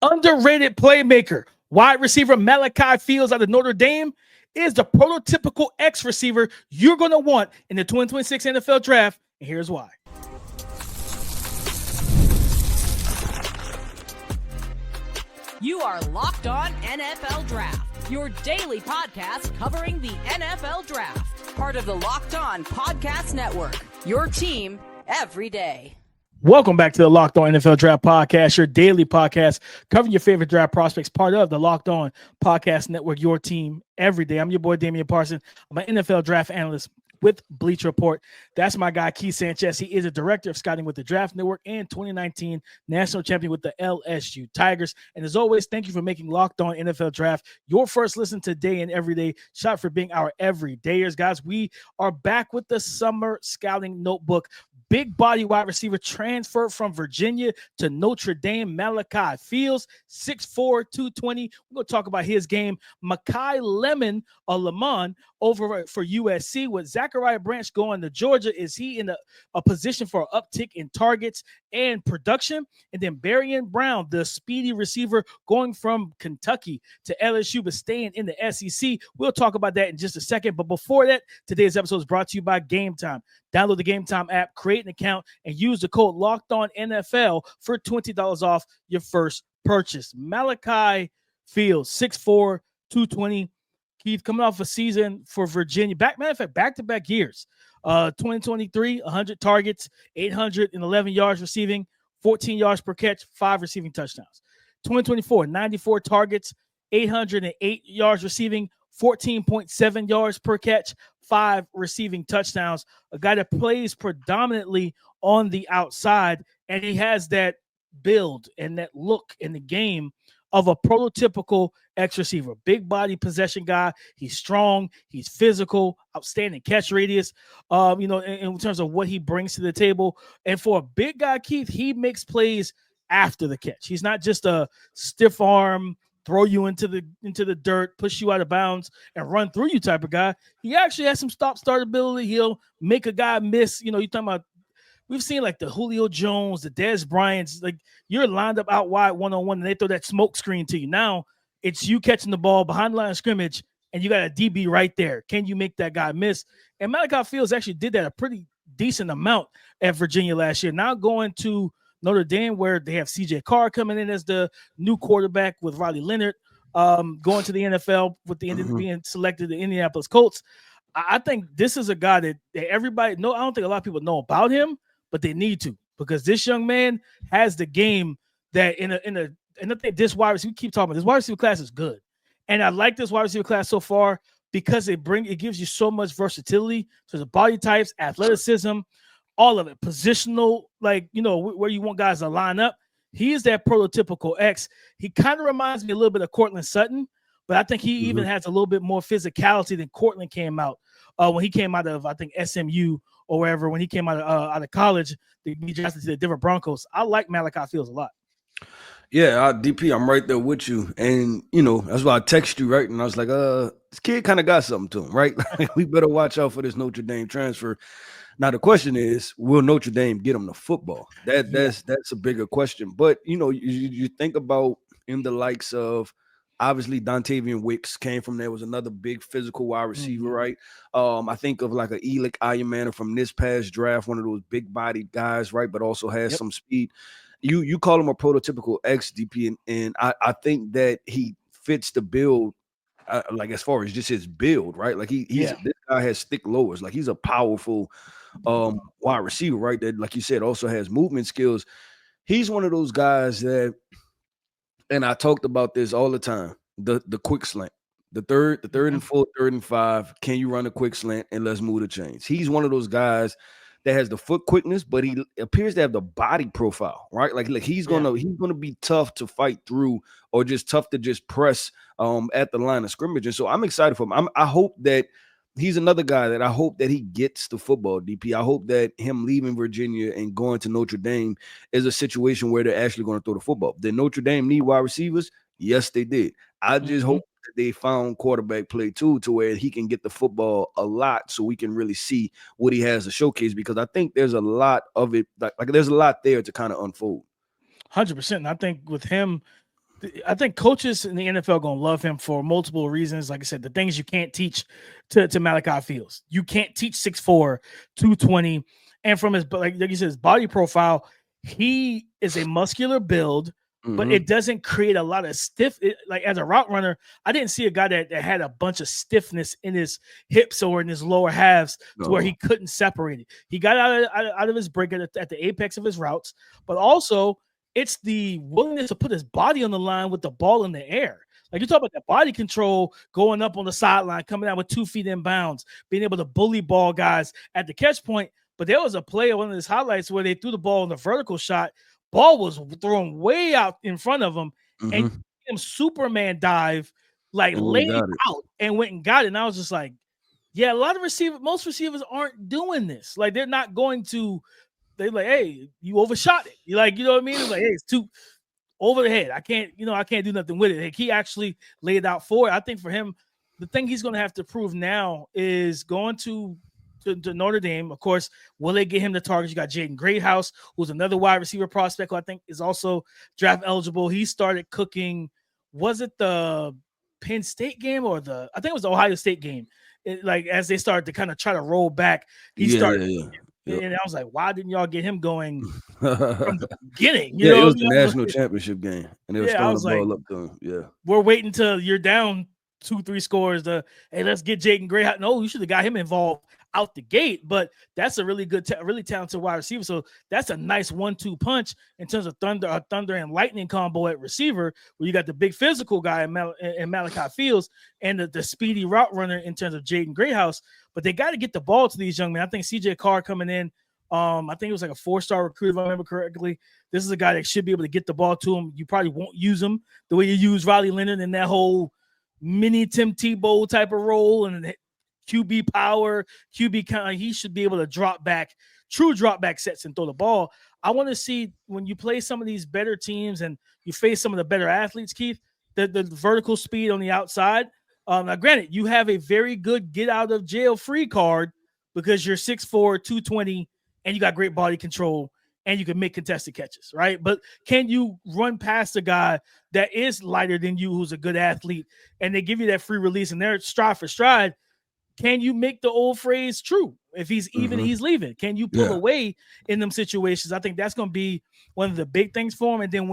Underrated playmaker, wide receiver Malachi Fields out of Notre Dame is the prototypical X receiver you're going to want in the 2026 NFL draft, and here's why. You are Locked On NFL Draft, your daily podcast covering the NFL Draft. Part of the Locked On Podcast Network, your team every day. Welcome back to the Locked On NFL Draft Podcast, your daily podcast covering your favorite draft prospects, part of the Locked On Podcast Network, your team every day. I'm your boy, Damian Parson. I'm an NFL draft analyst with Bleacher Report. That's my guy, Keith Sanchez. He is a director of scouting with the Draft Network and 2019 national champion with the LSU Tigers. And as always, thank you for making Locked On NFL Draft your first listen today and every day. Shout out for being our everydayers, guys. We are back with the Summer Scouting Notebook. Big body wide receiver transferred from Virginia to Notre Dame, Malachi Fields, 6'4", 220. We're going to talk about his game. Makai Lemon, or Lemon, over for USC. With Zachariah Branch going to Georgia, is he in a position for an uptick in targets and production? And then Barion Brown, the speedy receiver, going from Kentucky to LSU, but staying in the SEC. We'll talk about that in just a second. But before that, today's episode is brought to you by Game Time. Download the Game Time app, create an account, and use the code LOCKEDONNFL for $20 off your first purchase. Malachi Fields, 6'4", 220. Keith, coming off a season for Virginia. Matter of fact, back-to-back years. 2023, 100 targets, 811 yards receiving, 14 yards per catch, 5 receiving touchdowns. 2024, 94 targets, 808 yards receiving, 14.7 yards per catch, 5 receiving touchdowns. A guy that plays predominantly on the outside, and he has that build and that look in the game of a prototypical X receiver. Big body possession guy. He's strong. He's physical. Outstanding catch radius. In terms of what he brings to the table. And for a big guy, Keith, he makes plays after the catch. He's not just a stiff arm, throw you into the dirt, push you out of bounds, and run through you type of guy. He actually has some stop-start ability. He'll make a guy miss. You're talking about, we've seen like the Julio Jones, the Dez Bryants, like you're lined up out wide one-on-one, and they throw that smoke screen to you. Now it's you catching the ball behind the line of scrimmage, and you got a DB right there. Can you make that guy miss? And Malachi Fields actually did that a pretty decent amount at Virginia last year. Now going to Notre Dame, where they have CJ Carr coming in as the new quarterback with Riley Leonard, going to the NFL with the being selected the Indianapolis Colts. I think this is a guy that everybody know. I don't think a lot of people know about him, but they need to, because this young man has the game that and I think this wide receiver, we keep talking about this wide receiver class is good. And I like this wide receiver class so far because it gives you so much versatility to the body types, athleticism, all of it, positional, where you want guys to line up. He is that prototypical X. He kind of reminds me a little bit of Courtland Sutton, but I think he even has a little bit more physicality than Courtland came out when he came out of, I think, SMU or wherever, when he came out of college, he drafted to the Denver Broncos. I like Malachi Fields a lot. Yeah, DP, I'm right there with you. And, that's why I text you, right? And I was like, this kid kind of got something to him, right? We better watch out for this Notre Dame transfer. Now, the question is, will Notre Dame get him the football? That's a bigger question. But, you think about in the likes of, obviously, Dontavian Wicks came from there, was another big physical wide receiver, right? I think of like an Elick Ayamana from this past draft, one of those big-bodied guys, right, but also has some speed. You call him a prototypical XDP, and I think that he fits the build, as far as just his build, right? Like this guy has thick lowers. Like he's a powerful wide receiver, right? That, like you said, also has movement skills. He's one of those guys that, and I talked about this all the time, the quick slant. The third and fourth, 3rd and 5. Can you run a quick slant and let's move the chains? He's one of those guys that has the foot quickness, but he appears to have the body profile, right? Like he's gonna be tough to fight through, or just tough to just press at the line of scrimmage. And so I'm excited for him. I hope that he's another guy that I hope that he gets the football, DP. I hope that him leaving Virginia and going to Notre Dame is a situation where they're actually going to throw the football. Did Notre Dame need wide receivers? Yes, they did. I just hope that they found quarterback play too, to where he can get the football a lot, so we can really see what he has to showcase, because I think there's a lot of it. Like there's a lot there to kind of unfold. 100%. I think with him, I think coaches in the NFL going to love him for multiple reasons. Like I said, the things you can't teach to Malachi Fields. You can't teach 6'4", 220. And from his, like you said, his body profile, he is a muscular build, but it doesn't create a lot of stiff. Like as a route runner, I didn't see a guy that had a bunch of stiffness in his hips or in his lower halves to where he couldn't separate it. He got out of his break at the apex of his routes, but also it's the willingness to put his body on the line with the ball in the air. Like you talk about that body control, going up on the sideline, coming out with 2 feet in bounds, being able to bully ball guys at the catch point. But there was a play, one of his highlights, where they threw the ball in the vertical shot. Ball was thrown way out in front of him, and him Superman dive, like laid it out and went and got it. And I was just like, yeah, most receivers aren't doing this. Like they're not going to. They're like, hey, you overshot it. You like, you know what I mean? It's like, hey, it's too over the head. I can't do nothing with it. Like, he actually laid out for it. I think for him, the thing he's going to have to prove now is going to Notre Dame. Of course, will they get him the targets? You got Jaden Greathouse, who's another wide receiver prospect who I think is also draft eligible. He started cooking. Was it the Penn State game or I think it was the Ohio State game? Like as they started to kind of try to roll back, he started. Yep. And I was like, why didn't y'all get him going from the beginning? You know, it was the national championship game, and they were throwing the ball up to him. Yeah, we're waiting till you're down 2-3 scores. Hey, let's get Jaden Greathouse. No, you should have got him involved out the gate. But that's a really good, really talented wide receiver. So that's a nice 1-2 punch in terms of thunder and lightning combo at receiver, where you got the big physical guy in Malachi Fields and the speedy route runner in terms of Jaden Greathouse. But they got to get the ball to these young men. I think CJ Carr coming in, I think it was like a 4-star recruit, if I remember correctly. This is a guy that should be able to get the ball to him. You probably won't use him the way you use Riley Leonard in that whole mini Tim Tebow type of role and QB power, QB kind. He should be able to true drop back sets and throw the ball. I want to see when you play some of these better teams and you face some of the better athletes, Keith, the vertical speed on the outside. Now, granted, you have a very good get out of jail free card because you're 6'4", 220, and you got great body control and you can make contested catches, right? But can you run past a guy that is lighter than you, who's a good athlete, and they give you that free release and they're stride for stride? Can you make the old phrase true? If he's even, he's leaving. Can you pull away in them situations? I think that's going to be one of the big things for him. And then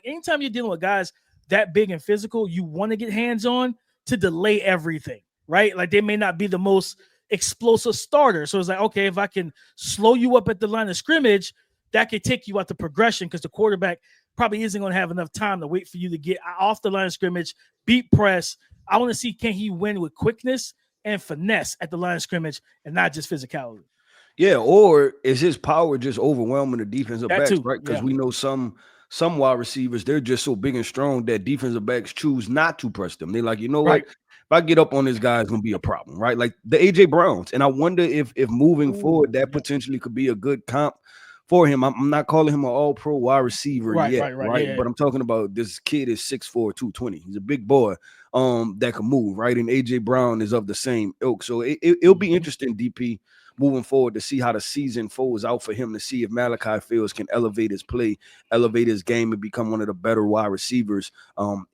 anytime you're dealing with guys that big and physical, you want to get hands on to delay everything, right? Like they may not be the most explosive starter. So it's like, okay, if I can slow you up at the line of scrimmage, that could take you out the progression because the quarterback probably isn't going to have enough time to wait for you to get off the line of scrimmage, beat press. I want to see, can he win with quickness and finesse at the line of scrimmage and not just physicality? Yeah, or is his power just overwhelming the defensive backs, right? Because we know some wide receivers, they're just so big and strong that defensive backs choose not to press them. They're like, you know what? If I get up on this guy, it's going to be a problem, right? Like the A.J. Browns. And I wonder if moving forward, that potentially could be a good comp for him. I'm not calling him an all-pro wide receiver yet, right? Yeah. But I'm talking about this kid is 6'4", 220. He's a big boy that can move, right? And A.J. Brown is of the same ilk. So it'll be interesting, DP, moving forward to see how the season folds out for him, to see if Malachi Fields can elevate his play, elevate his game, and become one of the better wide receivers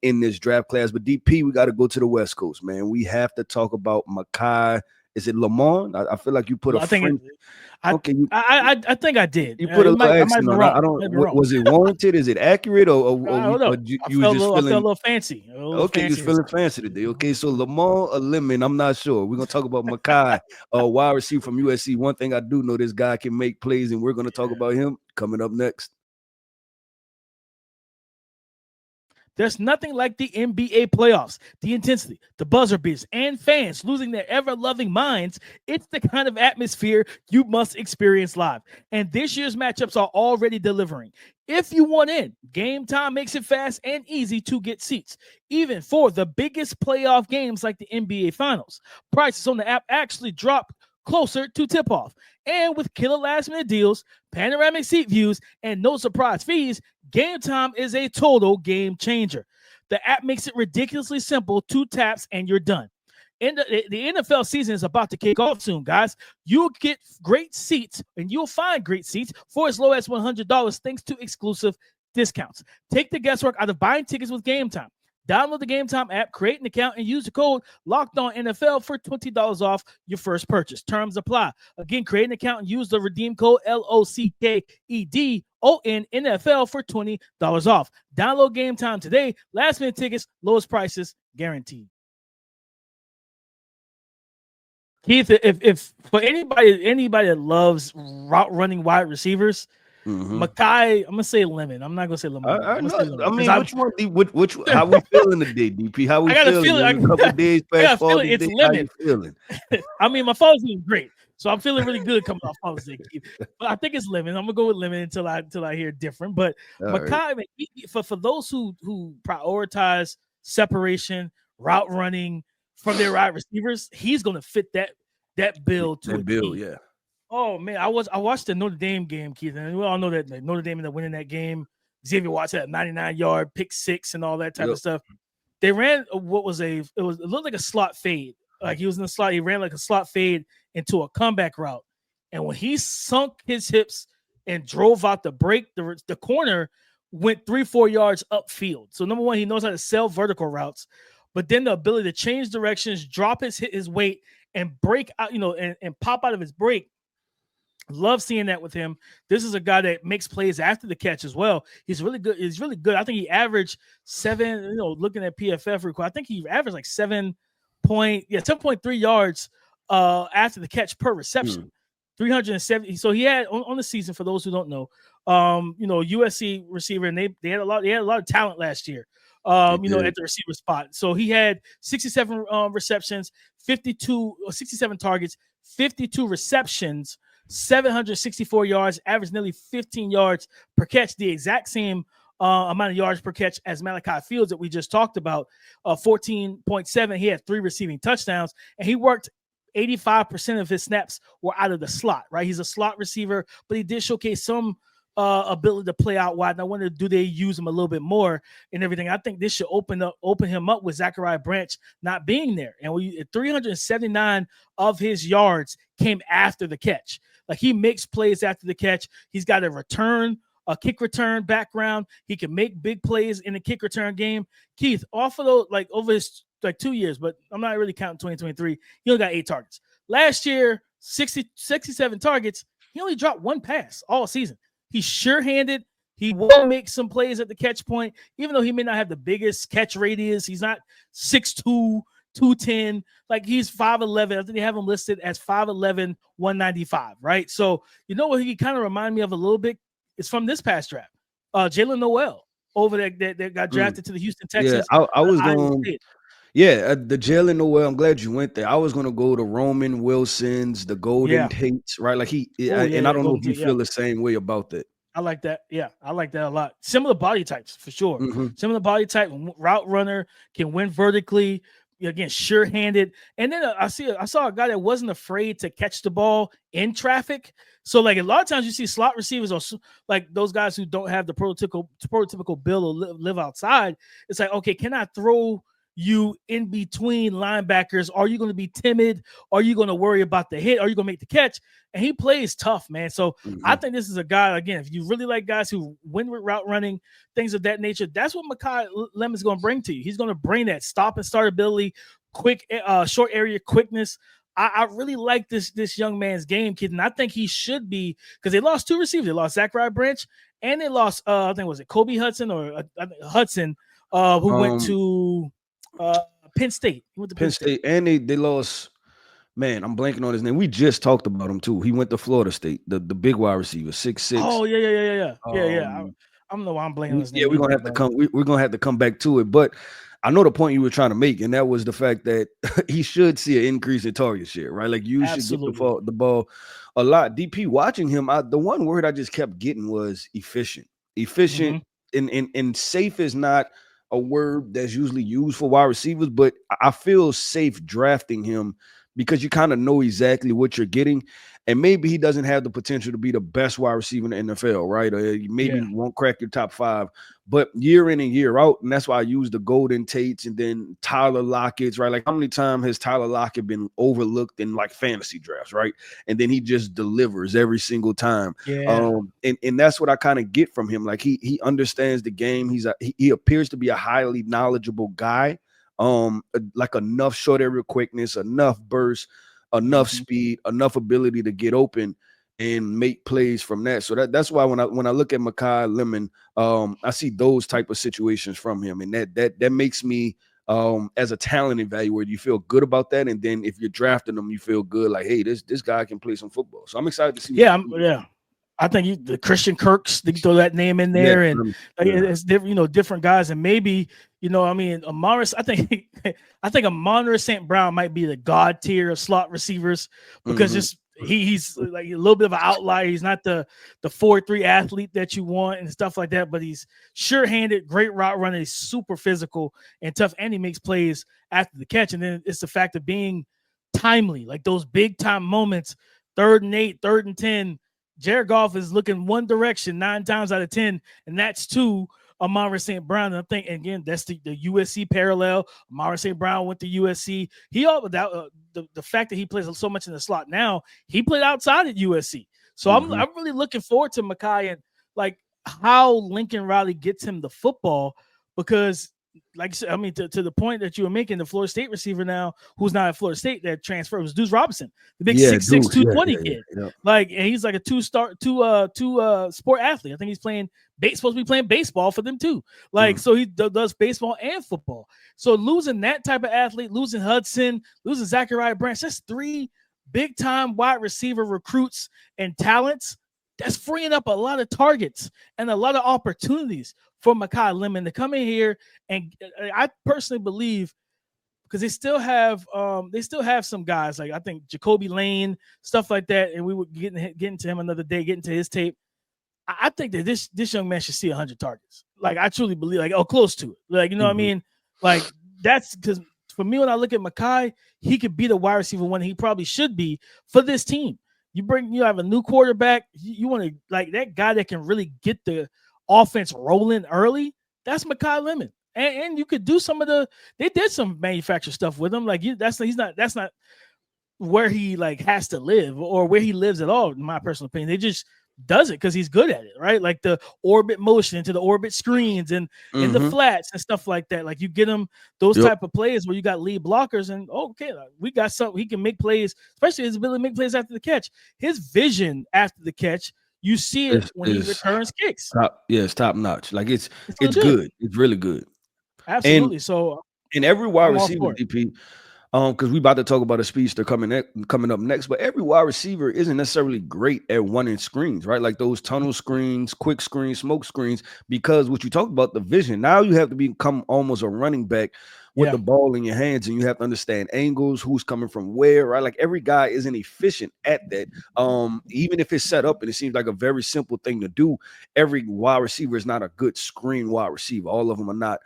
in this draft class. But DP, we got to go to the West Coast, man. We have to talk about Makai. Is it Lemon? I feel like you put I think I did. You put a little accent on. I don't. Was it warranted? Is it accurate, or you was just feeling a little fancy? Okay, you was feeling fancy today. Okay, so Lemon or Lemon? I'm not sure. We're gonna talk about Makai, wide receiver from USC. One thing I do know, this guy can make plays, and we're gonna talk about him coming up next. There's nothing like the NBA playoffs, the intensity, the buzzer beaters, and fans losing their ever-loving minds. It's the kind of atmosphere you must experience live. And this year's matchups are already delivering. If you want in, Game Time makes it fast and easy to get seats, even for the biggest playoff games like the NBA Finals. Prices on the app actually drop closer to tip-off. And with killer last-minute deals, panoramic seat views, and no surprise fees, Game Time is a total game changer. The app makes it ridiculously simple. 2 taps and you're done. And the NFL season is about to kick off soon, guys. You'll get great seats, and you'll find great seats for as low as $100 thanks to exclusive discounts. Take the guesswork out of buying tickets with Game Time. Download the Game Time app, create an account, and use the code LOCKEDONNFL for $20 off your first purchase. Terms apply. Again, create an account and use the redeem code LOCKEDONNFL for $20 off. Download Game Time today. Last minute tickets, lowest prices guaranteed. Keith, if for anybody that loves route running wide receivers, Makai, I'm gonna say Lemon. I'm not gonna say Lemon. I mean, which one? Which? How we feeling today, DP? How we feeling? A couple days past Father's Day. It's Lemon. How you feeling? I mean, my Father's Day was great, so I'm feeling really good coming off Father's Day. But I think it's Lemon. I'm gonna go with Lemon until I hear different. But Makai, right. For those who prioritize separation, route running from their wide receivers, he's gonna fit that bill to that bill. Yeah. Oh man, I watched the Notre Dame game, Keith, and we all know that Notre Dame ended up winning that game. Xavier Watts had a 99-yard pick six and all that type of stuff. They ran it looked like a slot fade. Like he was in the slot, he ran like a slot fade into a comeback route. And when he sunk his hips and drove out the break, the corner went 3-4 yards upfield. So number one, he knows how to sell vertical routes, but then the ability to change directions, drop his weight, and break out, and pop out of his break. Love seeing that with him. This is a guy that makes plays after the catch as well. He's really good. He's really good. I think he averaged 7, looking at PFF record, I think he averaged like 7.3 yards after the catch per reception. 370. So he had on the season, for those who don't know, USC receiver, and they had a lot of talent last year. At the receiver spot. So he had 67 receptions, 67 targets, 52 receptions, 764 yards, average nearly 15 yards per catch, the exact same amount of yards per catch as Malachi Fields that we just talked about, 14.7. He had 3 receiving touchdowns, and he worked 85% of his snaps were out of the slot, right? He's a slot receiver, but he did showcase some ability to play out wide. And I wonder, do they use him a little bit more and everything? I think this should open him up with Zachariah Branch not being there. And 379 of his yards came after the catch. Like, he makes plays after the catch. He's got a kick return background. He can make big plays in the kick return game. Keith, off of those, like over his 2 years, but I'm not really counting 2023. He only got 8 targets. Last year, 67 targets. He only dropped 1 pass all season. He's sure-handed. He will make some plays at the catch point, even though he may not have the biggest catch radius. He's not 6'2", 210. Like, he's 5'11". I think they have him listed as 5'11", 195, right? So, what he kind of remind me of a little bit is from this past draft. Jalen Noel over there that got drafted to the Houston Texans. Yeah, I was going – the Jalen Noel, I'm glad you went there. I was going to go to Roman Wilson's, the Golden Tates, right? Like I don't know if you feel the same way about that. I like that. Yeah, I like that a lot. Similar body types, for sure. Similar body type, route runner, can win vertically, again, sure-handed. And then I saw a guy that wasn't afraid to catch the ball in traffic. So, like, a lot of times you see slot receivers, or like those guys who don't have the prototypical build or live outside. It's like, okay, can I throw you in between linebackers? Are you going to be timid? Are you going to worry about the hit? Are you going to make the catch? And he plays tough, man. So I think this is a guy, again, if you really like guys who win with route running, things of that nature, that's what Makai Lemon is going to bring to you. He's going to bring that stop and start ability, quick, short area quickness. I really like this young man's game, kid, and I think he should be, because they lost 2 receivers. They lost Zachariah Branch, and they lost, I think, was it Kobe Hudson or Hudson, who went to Penn State. He went to Penn State. And they lost, man, I'm blanking on his name. We just talked about him too. He went to Florida State, the big wide receiver, 6'6". Oh, yeah. I don't know why I'm blanking on his name. Yeah, we're gonna have to come back to it. But I know the point you were trying to make, and that was the fact that he should see an increase in target share, right? Like, you should get the ball a lot. DP, watching him, the one word I just kept getting was efficient. Efficient, and safe is not a word that's usually used for wide receivers, but I feel safe drafting him because you kind of know exactly what you're getting. And maybe he doesn't have the potential to be the best wide receiver in the NFL, right? Or maybe won't crack your top 5, but year in and year out. And that's why I use the Golden Tates and then Tyler Lockett's, right? Like, how many times has Tyler Lockett been overlooked in like fantasy drafts, right? And then he just delivers every single time. Yeah. And that's what I kind of get from him. Like, he understands the game. He appears to be a highly knowledgeable guy. Like enough short area quickness, enough burst, enough speed, enough ability to get open and make plays from that. So that's why when I look at Makai Lemon, I see those type of situations from him, and that makes me as a talent evaluator, you feel good about that. And then if you're drafting them, you feel good, like, hey, this guy can play some football. So I'm excited to see. Yeah. I think the Christian Kirks, they throw that name in there, and it's different, different guys, and maybe, Amon-Ra. I think Amon-Ra St. Brown might be the god tier of slot receivers because he's like a little bit of an outlier. He's not the 4.3 athlete that you want and stuff like that, but he's sure-handed, great route runner. He's super physical and tough, and he makes plays after the catch. And then it's the fact of being timely, like those big time moments, 3rd and 8, 3rd and 10. Jared Goff is looking one direction 9 times out of 10, and that's to Amon-Ra St. Brown. And I think, again, that's the USC parallel. Amon-Ra St. Brown went to USC. The fact that he plays so much in the slot now, he played outside at USC. So I'm really looking forward to Makai and like how Lincoln Riley gets him the football, because like I said, to the point that you were making, the Florida State receiver now, who's not at Florida State, that transferred, was Deuce Robinson, the big 6'6", 220 kid. Yeah. Like, and he's like a two sport athlete. I think he's supposed to be playing baseball for them too. Like, so he does baseball and football. So losing that type of athlete, losing Hudson, losing Zachariah Branch, that's 3 big time wide receiver recruits and talents. That's freeing up a lot of targets and a lot of opportunities for Makai Lemon to come in here. And I personally believe, because they still have some guys, like I think Jacoby Lane, stuff like that, and we would get into him another day, get into his tape. I think that this young man should see 100 targets. Like, I truly believe, like, close to it. Like, you know what I mean? Like, that's because for me, when I look at Makai, he could be the wide receiver one he probably should be for this team. You have a new quarterback. You want to, like, that guy that can really get the offense rolling early. That's Makai Lemon. And you could do they did some manufactured stuff with him. Like, that's not where he like has to live or where he lives at all, in my personal opinion. They just does it because he's good at it, right? Like the orbit motion into the orbit screens and in the flats and stuff like that. Like, you get him those type of plays where you got lead blockers, and we got something. He can make plays, especially his ability to make plays after the catch. His vision after the catch, you see it when he returns kicks. It's top notch. Like, it's good. It's really good. Absolutely. And every wide receiver, DP, because we about to talk about a speedster coming up next, but every wide receiver isn't necessarily great at running screens, right? Like those tunnel screens, quick screens, smoke screens, because what you talked about, the vision. Now you have to become almost a running back with the ball in your hands, and you have to understand angles, who's coming from where, right? Like, every guy isn't efficient at that. Even if it's set up and it seems like a very simple thing to do, every wide receiver is not a good screen wide receiver. All of them are not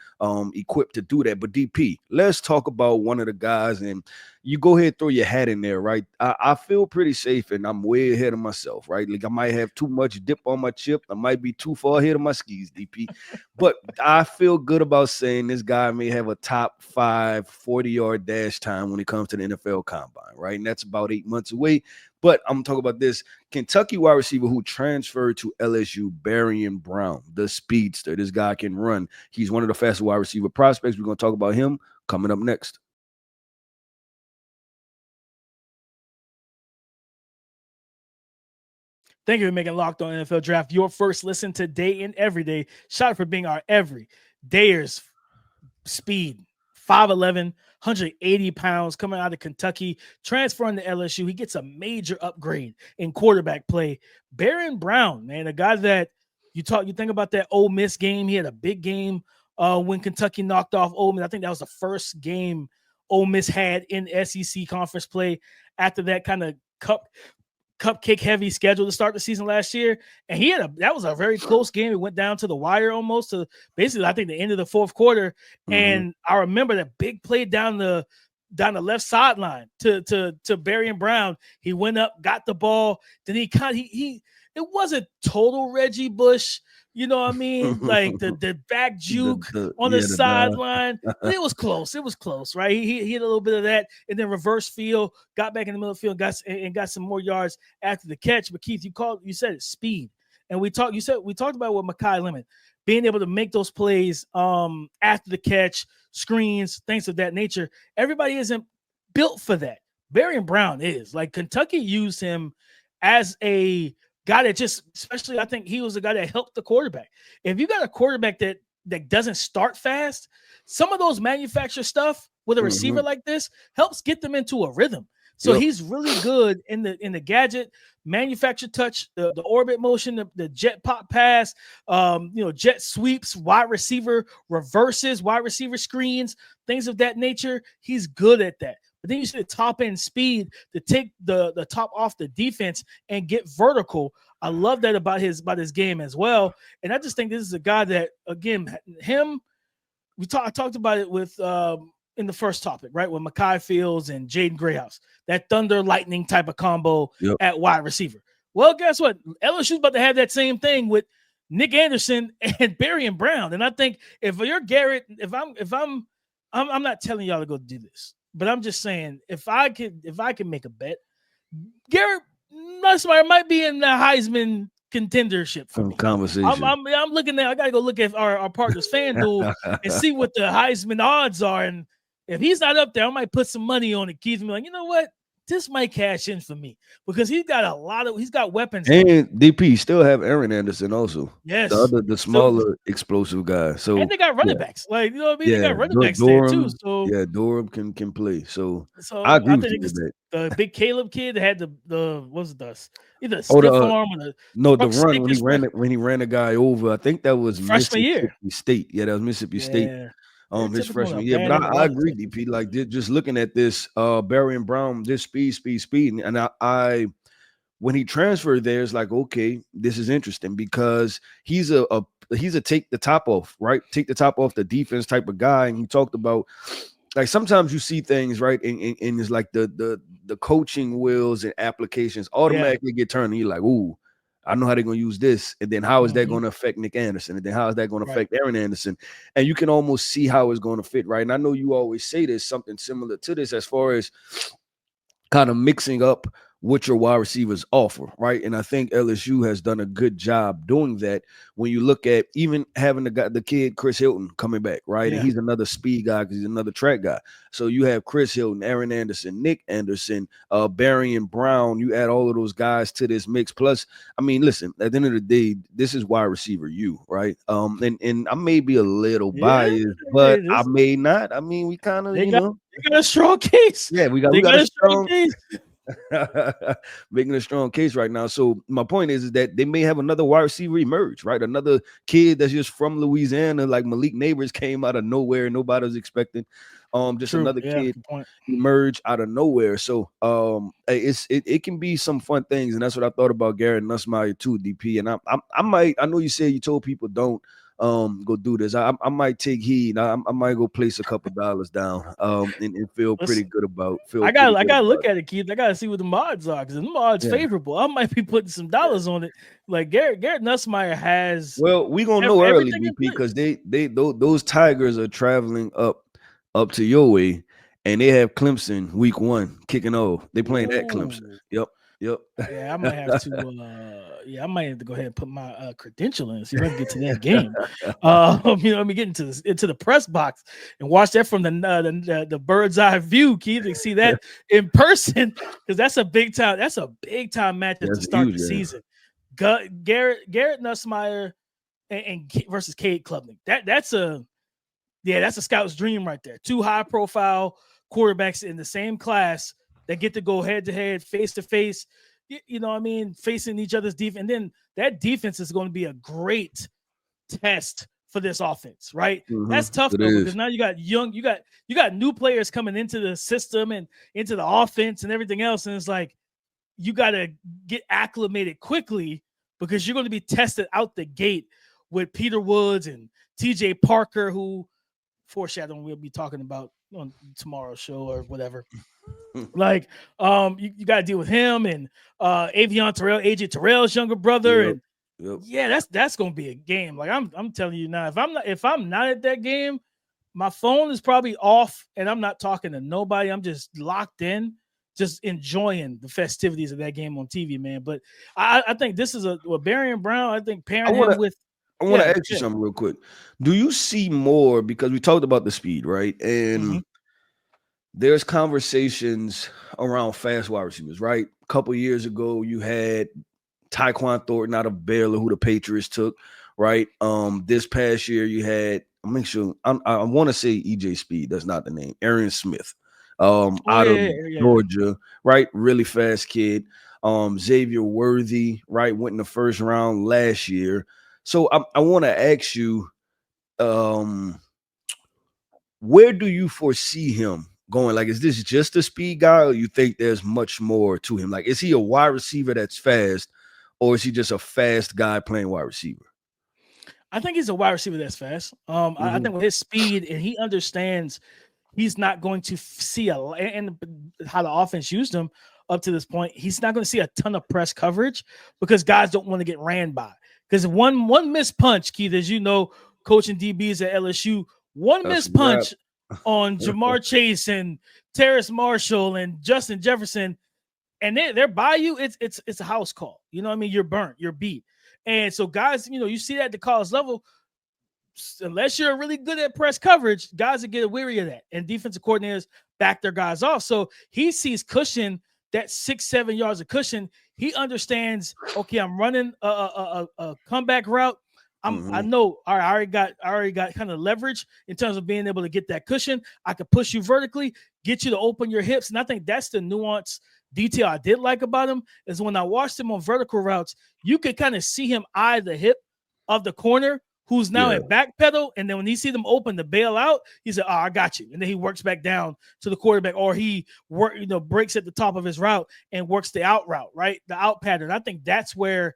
equipped to do that. But DP, let's talk about one of the guys, and you go ahead, throw your hat in there, right? I feel pretty safe, and I'm way ahead of myself, right? Like, I might have too much dip on my chip. I might be too far ahead of my skis, DP. But I feel good about saying this guy may have a top 5 40-yard dash time when it comes to the NFL Combine, right? And that's about 8 months away. But I'm talking about this Kentucky wide receiver who transferred to LSU, Barion Brown, the speedster. This guy can run. He's one of the fastest wide receiver prospects. We're going to talk about him coming up next. Thank you for making Locked On NFL Draft your first listen today and every day. Shout out for being our every dayers. Speed, 5'11", 180 pounds, coming out of Kentucky, transferring to LSU. He gets a major upgrade in quarterback play. Barion Brown, man, a guy that you think about that Ole Miss game. He had a big game when Kentucky knocked off Ole Miss. I think that was the first game Ole Miss had in SEC conference play after that kind of cupcake heavy schedule to start the season last year. And that was a very close game. It went down to the wire almost to basically, I think, the end of the fourth quarter. And I remember that big play down the down the left sideline to Barion Brown. He went up, got the ball. Then he it wasn't total Reggie Bush, you know what I mean? Like the back juke on the sideline. It was close. It was close, right? He had a little bit of that, and then reverse field, got back in the middle of the field, got some more yards after the catch. But Keith, you said it, speed. And we talked about with Makai Lemon, being able to make those plays after the catch, screens, things of that nature. Everybody isn't built for that. Barion Brown is. Like, Kentucky used him as a guy that especially I think he was the guy that helped the quarterback. If you got a quarterback that doesn't start fast, some of those manufactured stuff with a receiver like this helps get them into a rhythm. So he's really good in the gadget, manufactured touch, the orbit motion, the jet pop pass, jet sweeps, wide receiver reverses, wide receiver screens, things of that nature. He's good at that. But then you see the top end speed to take the top off the defense and get vertical. I love that about his game as well. And I just think this is a guy that, again, I talked about it with in the first topic, right? With Malachi Fields and Jaden Grayhouse, that thunder lightning type of combo at wide receiver. Well, guess what? LSU's about to have that same thing with Nick Anderson and Barion Brown. And I think if you're Garrett, I'm not telling y'all to go do this, but I'm just saying if I can make a bet, Garrett Nussmeier might be in the Heisman contendership for me. Conversation. I'm looking at. I gotta go look at our partners FanDuel and see what the Heisman odds are, and if he's not up there, I might put some money on it. Keith, me like, you know what? This might cash in for me because he's got weapons. And DP still have Aaron Anderson also. Yes. The smaller explosive guy. So and they got running backs. Like, you know what I mean? They got running backs there too. So Durham can play. So I agree with you with that. The big Caleb kid that had the what was it, either stiff arm or the run when he ran a guy over. I think that was freshman year. State. Yeah, that was Mississippi State. His freshman year. But I agree, DP. Like, just looking at this, Barion Brown, this speed, and I when he transferred there, it's like, okay, this is interesting because he's a take the top off, right? Take the top off the defense type of guy. And he talked about, like, sometimes you see things, right, and it's like the coaching wheels and applications automatically get turned, and you're like, ooh, I know how they're going to use this. And then how is that going to affect Nick Anderson? And then how is that going to affect Aaron Anderson? And you can almost see how it's going to fit, right? And I know you always say there's something similar to this as far as kind of mixing up what your wide receivers offer, right? And I think LSU has done a good job doing that when you look at even having the kid Chris Hilton coming back, right? Yeah. And he's another speed guy because he's another track guy. So you have Chris Hilton, Aaron Anderson, Nick Anderson, Barion Brown. You add all of those guys to this mix. Plus, I mean, listen, at the end of the day, this is wide receiver and I may be a little biased, but I may not. I mean, we kind of, they got a strong case. Yeah, we got a strong case. Making a strong case right now. So my point is that they may have another wide receiver emerge, right? Another kid that's just from Louisiana, like Malik Neighbors, came out of nowhere. Nobody was expecting. Another kid emerge out of nowhere. So it can be some fun things, and that's what I thought about Garrett Nussmeier too, DP. And I know you said you told people don't go do this. I might take heed. I might go place a couple dollars down and feel pretty good about. I gotta look at it, Keith. I gotta see what the mods are because the mods favorable. I might be putting some dollars on it. Like Garrett Nussmeier has. Well, we gonna know early, DP, because those Tigers are traveling up to your way, and they have Clemson week 1 kicking off. They playing at Clemson. Yep. Yeah, I might have to. I might have to go ahead and put my credential in and see if I can get to that game. Let me get into the press box and watch that from the bird's eye view, Keith, to see that in person because that's a big time. That's a big time matchup to start the season. Garrett Nussmeier and versus Cade Klubnik. That's a scout's dream right there. 2 high profile quarterbacks in the same class that get to go head to head, face to face, you know what I mean, facing each other's defense. And then that defense is going to be a great test for this offense, right? Mm-hmm. That's tough though, because now you got new players coming into the system and into the offense and everything else. And it's like you got to get acclimated quickly because you're going to be tested out the gate with Peter Woods and TJ Parker, who foreshadowing we'll be talking about on tomorrow's show or whatever. Like, you got to deal with him and Avion Terrell, AJ Terrell's younger brother, and yeah, that's gonna be a game. Like I'm telling you now, if I'm not at that game, my phone is probably off and I'm not talking to nobody. I'm just locked in, just enjoying the festivities of that game on TV, man. But I think this is with Barion Brown. I think pairing him with. I want to ask you something real quick. Do you see more, because we talked about the speed, right? And there's conversations around fast wide receivers, right? A couple years ago, you had Tyquan Thornton out of Baylor, who the Patriots took, right? This past year, you had, I want to say EJ Speed. That's not the name. Arian Smith, out of Georgia, right? Really fast kid. Xavier Worthy, right? Went in the first round last year. So I want to ask you, where do you foresee him going? Like, is this just a speed guy, or you think there's much more to him? Like, is he a wide receiver that's fast, or is he just a fast guy playing wide receiver? I think he's a wide receiver that's fast. I think with his speed, and he understands he's not going to see and how the offense used him up to this point, he's not going to see a ton of press coverage because guys don't want to get ran by. Because one missed punch, Keith, as you know, coaching DBs at LSU, missed punch on Jamar Chase and Terrace Marshall and Justin Jefferson, and they're by you, it's a house call. You know what I mean? You're burnt, you're beat. And so guys, you see that at the college level, unless you're really good at press coverage, guys will get weary of that. And defensive coordinators back their guys off. So he sees cushion, that 6-7 yards of cushion. He understands, okay, I'm running a comeback route. I know I already got kind of leverage in terms of being able to get that cushion. I could push you vertically, get you to open your hips. And I think that's the nuance detail I did like about him, is when I watched him on vertical routes, you could kind of see him eye the hip of the corner who's now at back pedal. And then when he see them open to bail out, he said, I got you. And then he works back down to the quarterback, or he breaks at the top of his route and works the out route, right? The out pattern. I think that's where,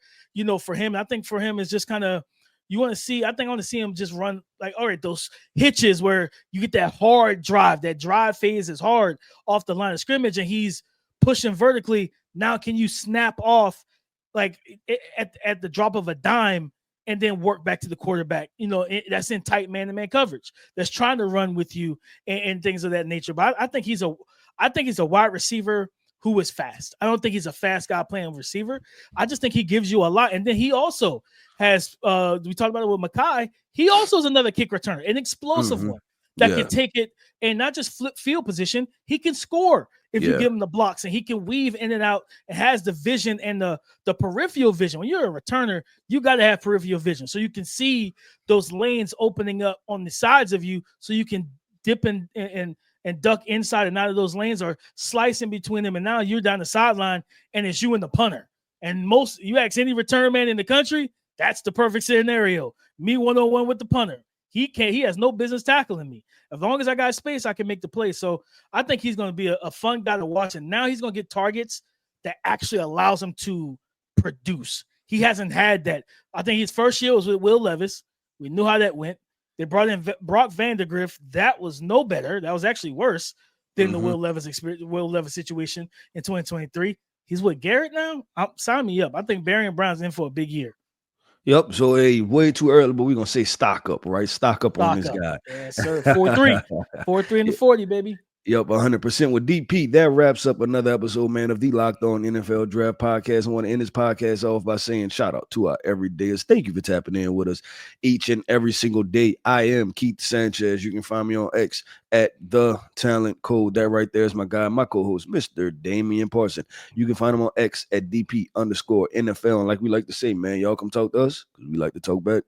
for him, I think for him is just kind of, I want to see him just run like, all right, those hitches where you get that hard drive. That drive phase is hard off the line of scrimmage, and he's pushing vertically. Now, can you snap off like at the drop of a dime and then work back to the quarterback? That's in tight man-to-man coverage. That's trying to run with you and things of that nature. But I think he's a wide receiver who is fast. I don't think he's a fast guy playing receiver. I just think he gives you a lot. And then he also has, we talked about it with Makai, he also is another kick returner, an explosive one that can take it and not just flip field position. He can score if you give him the blocks, and he can weave in and out, and has the vision and the peripheral vision. When you're a returner, you got to have peripheral vision so you can see those lanes opening up on the sides of you, so you can dip and duck inside and out of those lanes, or slice in between them. And now you're down the sideline, and it's you and the punter. And you ask any return man in the country, that's the perfect scenario. Me 1-on-1 with the punter. He has no business tackling me. As long as I got space, I can make the play. So I think he's going to be a fun guy to watch. And now he's going to get targets that actually allows him to produce. He hasn't had that. I think his first year was with Will Levis. We knew how that went. They brought in Brock Vandegrift. That was no better. That was actually worse than the Will Levis situation in 2023. He's with Garrett now. Sign me up. I think Barion Brown's in for a big year. Yep. So, way too early, but we're going to say stock up, right? Stock up on this guy. Yes, sir. 4-3. 4-3 in the 40, baby. Yep, 100% with DP. That wraps up another episode, man, of the Locked On NFL Draft Podcast. I want to end this podcast off by saying shout out to our everydayers. Thank you for tapping in with us each and every single day. I am Keith Sanchez. You can find me on X at The Talent Code. That right there is my guy, my co-host, Mr. Damian Parson. You can find him on X at DP_NFL. And like we like to say, man, y'all come talk to us because we like to talk back.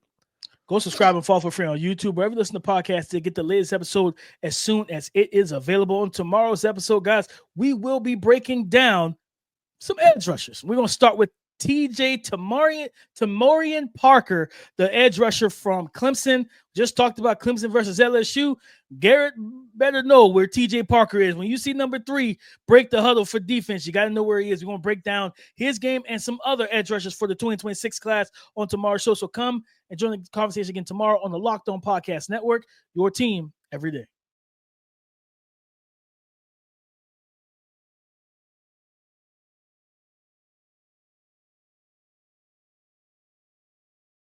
Go subscribe and follow for free on YouTube, wherever you listen to podcasts, to get the latest episode as soon as it is available. On tomorrow's episode, guys, we will be breaking down some edge rushers. We're going to start with TJ Tamorian Parker, the edge rusher from Clemson. Just talked about Clemson versus LSU. Garrett better know where TJ Parker is. When you see number 3 break the huddle for defense, you got to know where he is. We're going to break down his game and some other edge rushers for the 2026 class on tomorrow's show. So come and join the conversation again tomorrow on the Locked On Podcast Network, your team every day.